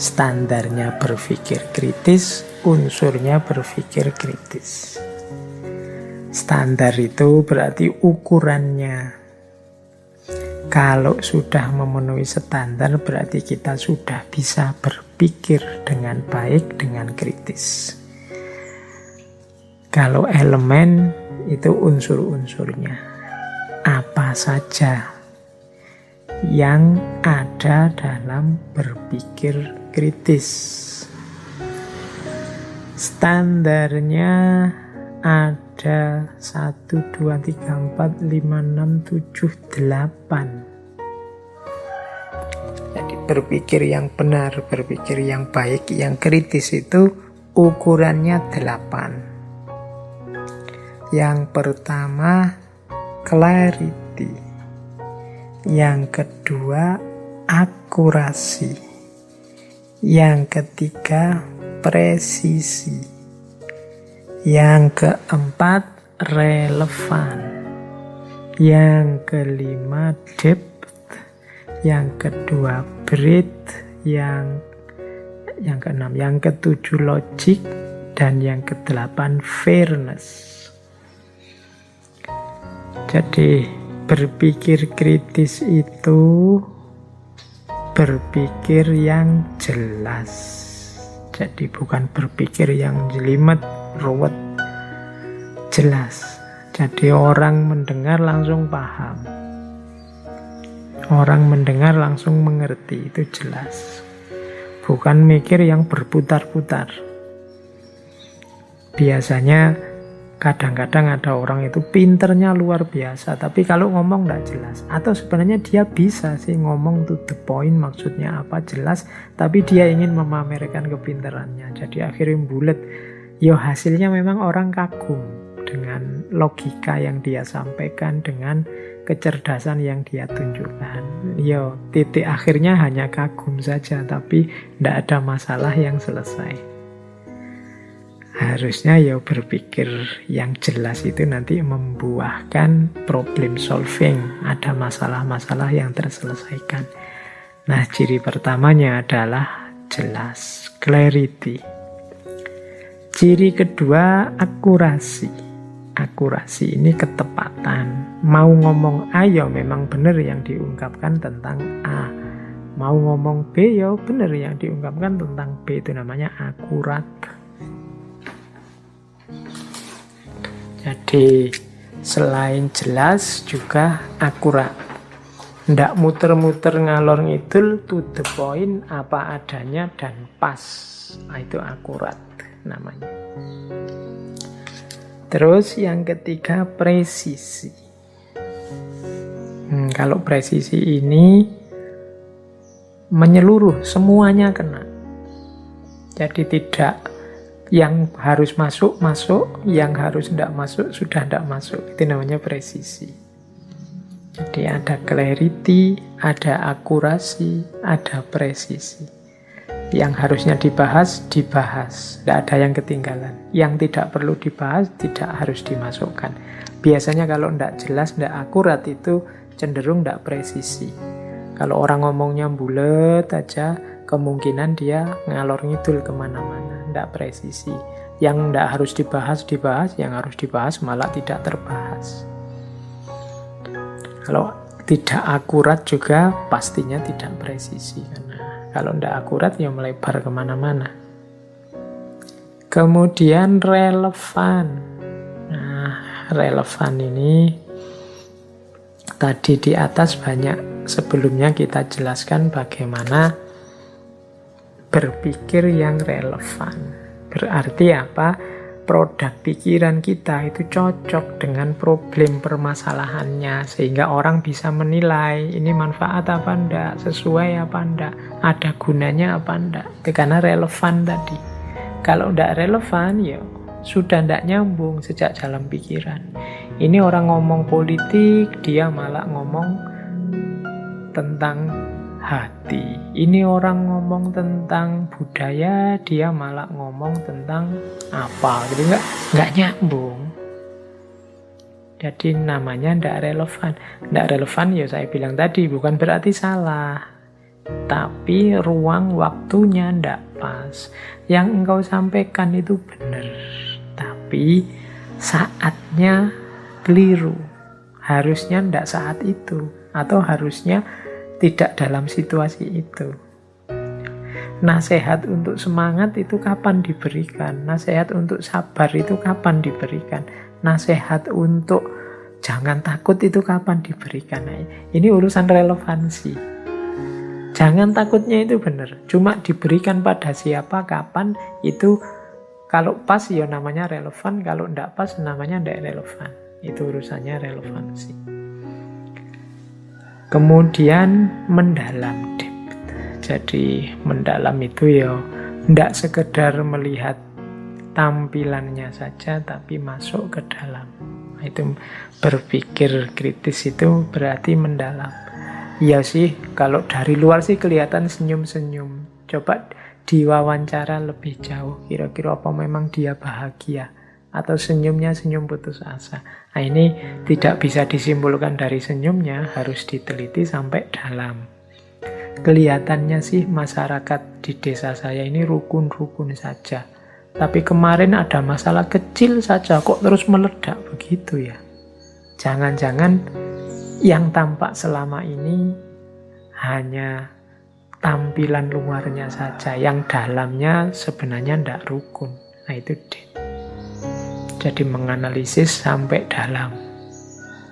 Standarnya berpikir kritis, unsurnya berpikir kritis. Standar itu berarti ukurannya. Kalau sudah memenuhi standar berarti kita sudah bisa berpikir dengan baik, dengan kritis. Kalau elemen itu unsur-unsurnya. Apa saja yang ada dalam berpikir kritis. Standarnya ada 1, 2, 3, 4, 5, 6, 7, 8. Jadi berpikir yang benar, berpikir yang baik, yang kritis itu ukurannya 8. Yang pertama clarity. Yang kedua akurasi. Yang ketiga presisi. Yang keempat relevan. Yang kelima depth. Yang kedua breadth. Yang keenam, yang ketujuh logic. Dan yang kedelapan fairness. Jadi berpikir kritis itu berpikir yang jelas. Jadi bukan berpikir yang jelimet, ruwet, jelas. Jadi orang mendengar langsung paham. Orang mendengar langsung mengerti, itu jelas. Bukan mikir yang berputar-putar. Biasanya kadang-kadang ada orang itu pinternya luar biasa, tapi kalau ngomong tidak jelas. Atau sebenarnya dia bisa sih ngomong to the point, maksudnya apa jelas, tapi dia ingin memamerkan kepinterannya. Jadi akhirnya bulet. Yo hasilnya memang orang kagum dengan logika yang dia sampaikan, dengan kecerdasan yang dia tunjukkan. Yo titik akhirnya hanya kagum saja, tapi tidak ada masalah yang selesai. Harusnya ya berpikir yang jelas itu nanti membuahkan problem solving. Ada masalah-masalah yang terselesaikan. Nah, ciri pertamanya adalah jelas, clarity. Ciri kedua, akurasi. Akurasi ini ketepatan. Mau ngomong A ya memang benar yang diungkapkan tentang A. Mau ngomong B ya benar yang diungkapkan tentang B. Itu namanya akurat. Jadi selain jelas juga akurat. Ndak muter-muter ngalor ngidul, to the point, apa adanya dan pas. Nah, itu akurat namanya. Terus yang ketiga presisi. Kalau presisi ini menyeluruh, semuanya kena. Jadi tidak yang harus masuk, yang harus tidak masuk, sudah tidak masuk. Itu namanya presisi. Jadi ada clarity, ada akurasi, ada presisi. Yang harusnya dibahas, dibahas. Tidak ada yang ketinggalan. Yang tidak perlu dibahas, tidak harus dimasukkan. Biasanya kalau tidak jelas, tidak akurat itu cenderung tidak presisi. Kalau orang ngomongnya bulet aja, kemungkinan dia ngalor ngidul kemana-mana, tidak presisi. Yang tidak harus dibahas, dibahas. Yang harus dibahas malah tidak terbahas. Kalau tidak akurat juga pastinya tidak presisi. Karena kalau tidak akurat ya melebar kemana-mana. Kemudian relevan. Nah, relevan ini tadi di atas banyak sebelumnya kita jelaskan bagaimana berpikir yang relevan. Berarti apa? Produk pikiran kita itu cocok dengan problem permasalahannya, sehingga orang bisa menilai ini manfaat apa enggak, sesuai apa enggak, ada gunanya apa enggak. Itu karena relevan tadi. Kalau enggak relevan ya sudah enggak nyambung sejak dalam pikiran. Ini orang ngomong politik, dia malah ngomong tentang hati. Ini orang ngomong tentang budaya, dia malah ngomong tentang apa gitu, nggak nyambung. Jadi namanya nggak relevan. Nggak relevan ya saya bilang tadi bukan berarti salah. tapi ruang waktunya ndak pas. Yang engkau sampaikan itu benar, tapi saatnya keliru. Harusnya ndak saat itu, atau harusnya tidak dalam situasi itu. Nasihat untuk semangat itu kapan diberikan? Nasihat untuk sabar itu kapan diberikan? Nasihat untuk jangan takut itu kapan diberikan? Nah, ini urusan relevansi. Jangan takutnya itu benar. Cuma diberikan pada siapa, kapan, itu kalau pas ya namanya relevan, kalau enggak pas namanya enggak relevan. Itu urusannya relevansi. Kemudian mendalam, deep. Jadi mendalam itu ya enggak sekedar melihat tampilannya saja, tapi masuk ke dalam. Itu berpikir kritis itu berarti mendalam. Iya sih, kalau dari luar sih kelihatan senyum-senyum. Coba diwawancara lebih jauh, kira-kira apa memang dia bahagia, atau senyumnya senyum putus asa. Nah, ini tidak bisa disimpulkan dari senyumnya, harus diteliti sampai dalam. Kelihatannya sih masyarakat di desa saya ini rukun-rukun saja. Tapi kemarin ada masalah kecil saja, kok terus meledak begitu ya? Jangan-jangan yang tampak selama ini hanya tampilan luarnya saja, yang dalamnya sebenarnya tidak rukun. Nah itu deep. Jadi menganalisis sampai dalam,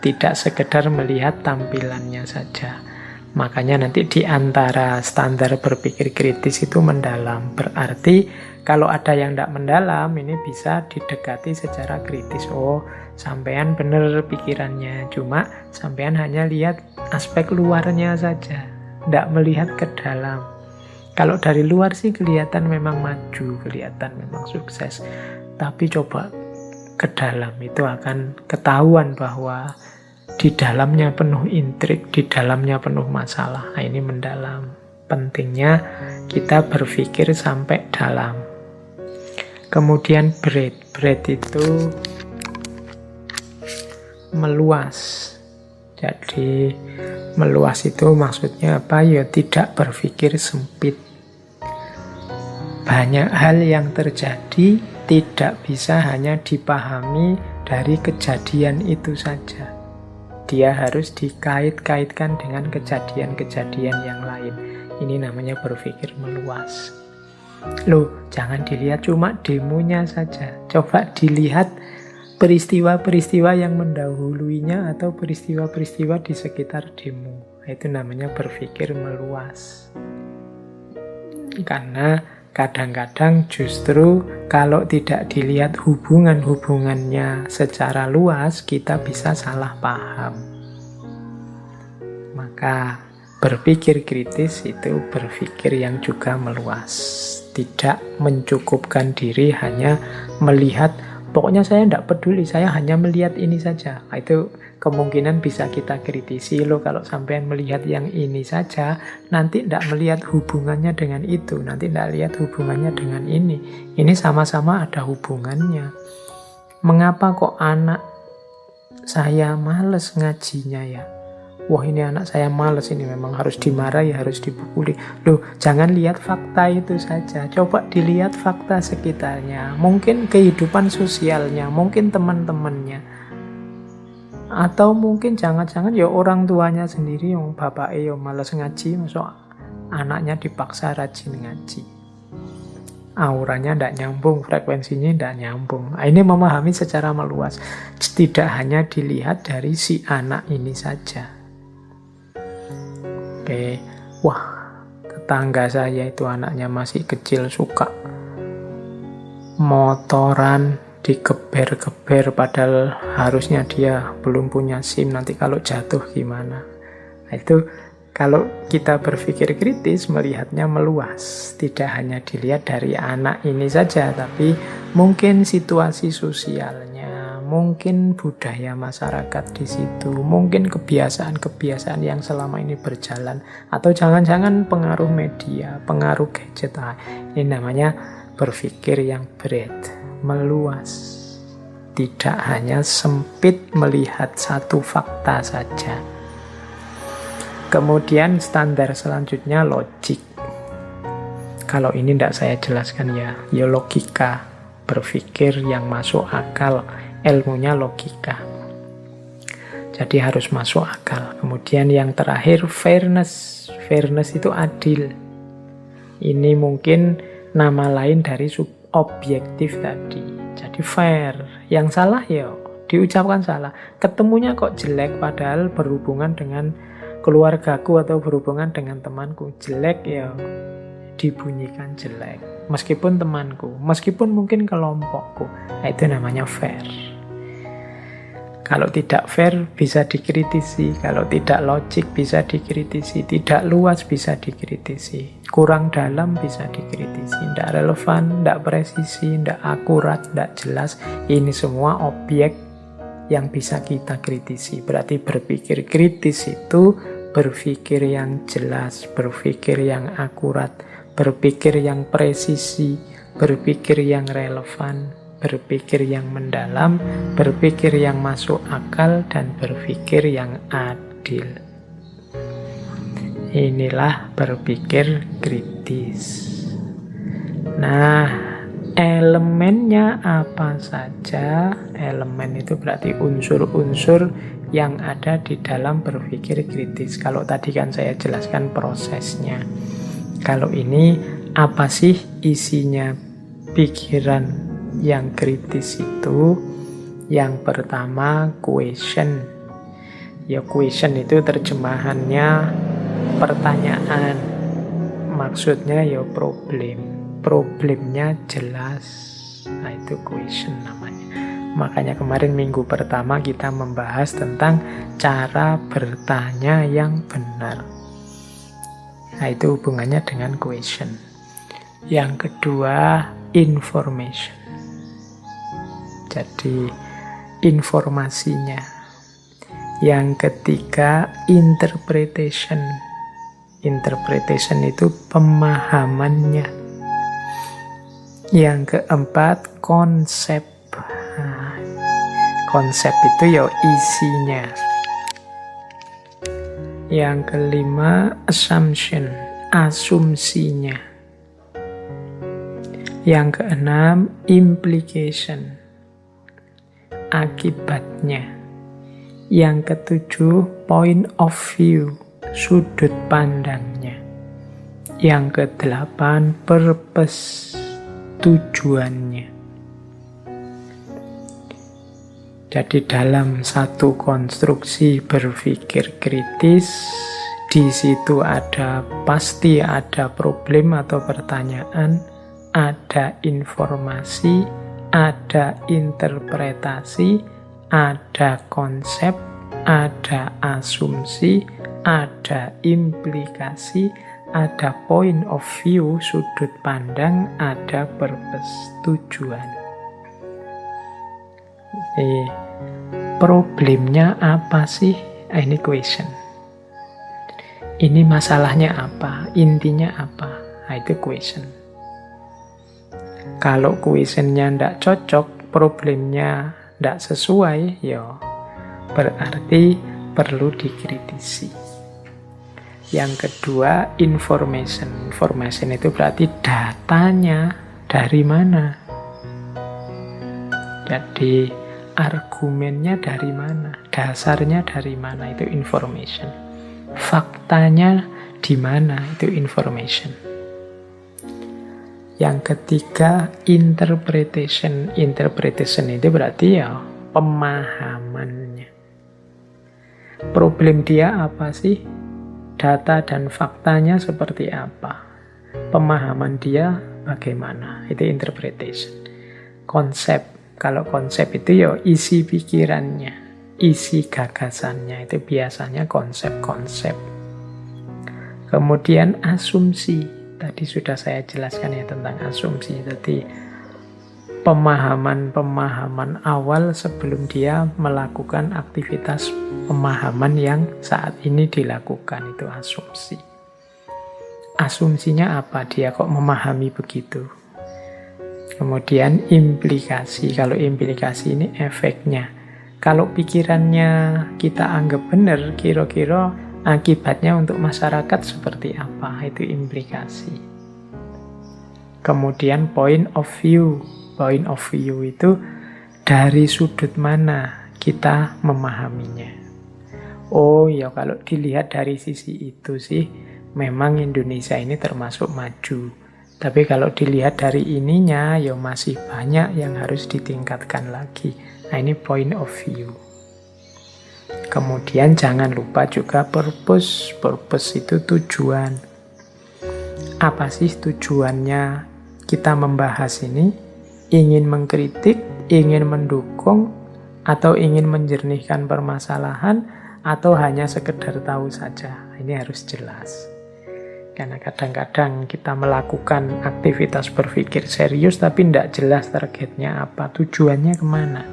tidak sekedar melihat tampilannya saja. Makanya nanti di antara standar berpikir kritis itu mendalam. Berarti kalau ada yang tidak mendalam, ini bisa didekati secara kritis. Oh, sampean benar pikirannya, cuma sampean hanya lihat aspek luarnya saja, tidak melihat ke dalam. Kalau dari luar sih kelihatan memang maju, kelihatan memang sukses. Tapi coba ke dalam, itu akan ketahuan bahwa di dalamnya penuh intrik, di dalamnya penuh masalah. Nah, ini mendalam. Pentingnya kita berpikir sampai dalam. Kemudian breadth. Breadth itu meluas. Jadi meluas itu maksudnya apa? Ya tidak berpikir sempit. Banyak hal yang terjadi tidak bisa hanya dipahami dari kejadian itu saja. Dia harus dikait-kaitkan dengan kejadian-kejadian yang lain. Ini namanya berpikir meluas. Loh, jangan dilihat cuma demonya saja. Coba dilihat peristiwa-peristiwa yang mendahuluinya atau peristiwa-peristiwa di sekitar demo. Itu namanya berpikir meluas. Karena kadang-kadang justru kalau tidak dilihat hubungan-hubungannya secara luas, kita bisa salah paham. Maka berpikir kritis itu berpikir yang juga meluas. Tidak mencukupkan diri hanya melihat, pokoknya saya tidak peduli, saya hanya melihat ini saja. Itu kemungkinan bisa kita kritisi. Loh, kalau sampean melihat yang ini saja, nanti tidak melihat hubungannya dengan itu, nanti tidak lihat hubungannya dengan ini. Ini sama-sama ada hubungannya. Mengapa kok anak saya males ngajinya ya? Wah, ini anak saya males, ini memang harus dimarahi, harus dipukuli. Loh, jangan lihat fakta itu saja. Coba dilihat fakta sekitarnya. Mungkin kehidupan sosialnya, mungkin teman-temannya. Atau mungkin jangan-jangan ya orang tuanya sendiri, yang bapaknya males ngaji, masuk anaknya dipaksa rajin ngaji. Auranya tidak nyambung, frekuensinya tidak nyambung. Ini memahami secara meluas. Tidak hanya dilihat dari si anak ini saja. Oke, wah, tetangga saya itu anaknya masih kecil, suka motoran, digeber-geber, padahal harusnya dia belum punya SIM, nanti kalau jatuh gimana. Nah, itu kalau kita berpikir kritis, melihatnya meluas. Tidak hanya dilihat dari anak ini saja, tapi mungkin situasi sosialnya, mungkin budaya masyarakat di situ, mungkin kebiasaan-kebiasaan yang selama ini berjalan, atau jangan-jangan pengaruh media, pengaruh gadget. Nah, ini namanya berpikir yang breadth, meluas. Tidak hanya sempit melihat satu fakta saja. Kemudian standar selanjutnya logik. Kalau ini tidak saya jelaskan ya logika, berpikir yang masuk akal, ilmunya logika. Jadi harus masuk akal. Kemudian yang terakhir fairness. Fairness itu adil. Ini mungkin nama lain dari subobjektif tadi. Jadi fair. Yang salah ya diucapkan salah. Ketemunya kok jelek padahal berhubungan dengan keluargaku atau berhubungan dengan temanku. Jelek ya dibunyikan jelek. Meskipun temanku, meskipun mungkin kelompokku. Nah, itu namanya fair. Kalau tidak fair bisa dikritisi, kalau tidak logik bisa dikritisi, tidak luas bisa dikritisi, kurang dalam bisa dikritisi, tidak relevan, tidak presisi, tidak akurat, tidak jelas. Ini semua objek yang bisa kita kritisi. Berarti berpikir kritis itu berpikir yang jelas, berpikir yang akurat, berpikir yang presisi, berpikir yang relevan, berpikir yang mendalam, berpikir yang masuk akal, dan berpikir yang adil. Inilah berpikir kritis. Nah, elemennya apa saja? Elemen itu berarti unsur-unsur yang ada di dalam berpikir kritis. Kalau tadi kan saya jelaskan prosesnya. Kalau ini apa sih isinya pikiran yang kritis itu? Yang pertama question. Ya question itu terjemahannya pertanyaan. Maksudnya ya problem. Problemnya jelas. Nah itu question namanya. Makanya kemarin minggu pertama kita membahas tentang cara bertanya yang benar. Nah itu hubungannya dengan question. Yang kedua information. Jadi informasinya. Yang ketiga interpretation. Interpretation itu pemahamannya. Yang keempat konsep. Nah, konsep itu ya isinya. Yang kelima assumption, asumsinya. Yang keenam implication, akibatnya. Yang ketujuh point of view, sudut pandangnya. Yang kedelapan purpose, tujuannya. Jadi dalam satu konstruksi berpikir kritis, di situ pasti ada problem atau pertanyaan, ada informasi, ada interpretasi, ada konsep, ada asumsi, ada implikasi, ada point of view, sudut pandang, ada purpose, tujuan. Problemnya apa sih? Ini question. Ini masalahnya apa? Intinya apa? Nah, itu question. Kalau questionnya tidak cocok, problemnya tidak sesuai, ya berarti perlu dikritisi. Yang kedua, information. Information itu berarti datanya dari mana. Jadi argumennya dari mana, dasarnya dari mana, itu information. Faktanya di mana, itu information. Yang ketiga, interpretation. Interpretation itu berarti ya pemahamannya. Problem dia apa sih? Data dan faktanya seperti apa? Pemahaman dia bagaimana? Itu interpretation. Konsep. Kalau konsep itu ya isi pikirannya, isi gagasannya. Itu biasanya konsep-konsep. Kemudian asumsi. Tadi sudah saya jelaskan ya tentang asumsi. Jadi pemahaman-pemahaman awal sebelum dia melakukan aktivitas pemahaman yang saat ini dilakukan, itu asumsi. Asumsinya apa? Dia kok memahami begitu? Kemudian implikasi. Kalau implikasi ini efeknya. Kalau pikirannya kita anggap benar, kira-kira Akibatnya untuk masyarakat seperti apa? Itu implikasi. Kemudian point of view. Point of view itu dari sudut mana kita memahaminya. Oh ya, kalau dilihat dari sisi itu sih, memang Indonesia ini termasuk maju. Tapi kalau dilihat dari ininya, ya masih banyak yang harus ditingkatkan lagi. Nah, ini point of view. Kemudian jangan lupa juga purpose. Purpose itu tujuan. Apa sih tujuannya kita membahas ini? Ingin mengkritik, ingin mendukung, atau ingin menjernihkan permasalahan, atau hanya sekedar tahu saja? Ini harus jelas. Karena kadang-kadang kita melakukan aktivitas berpikir serius tapi tidak jelas targetnya apa, tujuannya kemana.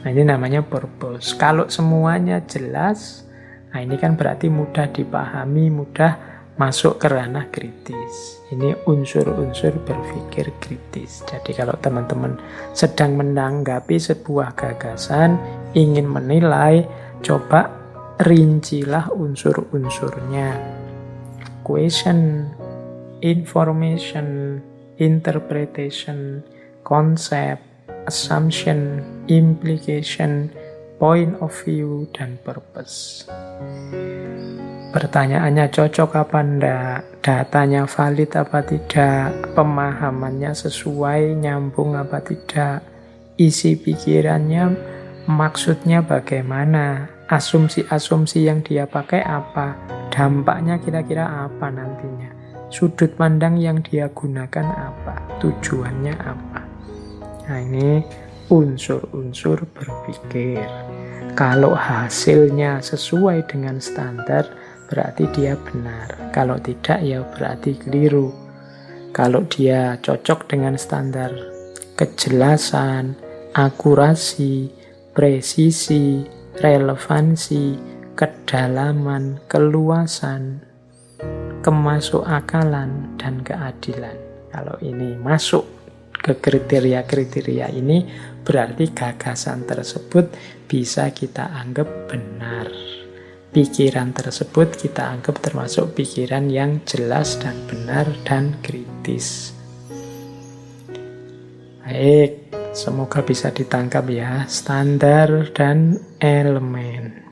Nah, ini namanya purpose. Kalau semuanya jelas, nah ini kan berarti mudah dipahami, mudah masuk ke ranah kritis. Ini unsur-unsur berpikir kritis. Jadi kalau teman-teman sedang menanggapi sebuah gagasan, ingin menilai, coba rincilah unsur-unsurnya. Question, information, interpretation, concept, assumption, implication, point of view, dan purpose. Pertanyaannya cocok apa enggak, datanya valid apa tidak, pemahamannya sesuai, nyambung apa tidak, isi pikirannya, maksudnya bagaimana, asumsi-asumsi yang dia pakai apa, dampaknya kira-kira apa nantinya, sudut pandang yang dia gunakan apa, tujuannya apa. Nah, ini unsur-unsur berpikir. Kalau hasilnya sesuai dengan standar, berarti dia benar. Kalau tidak, ya berarti keliru. Kalau dia cocok dengan standar kejelasan, akurasi, presisi, relevansi, kedalaman, keluasan, kemasukakalan, dan keadilan. Kalau ini masuk ke kriteria-kriteria ini, berarti gagasan tersebut bisa kita anggap benar. Pikiran tersebut kita anggap termasuk pikiran yang jelas dan benar dan kritis. Baik, semoga bisa ditangkap ya, standar dan elemen.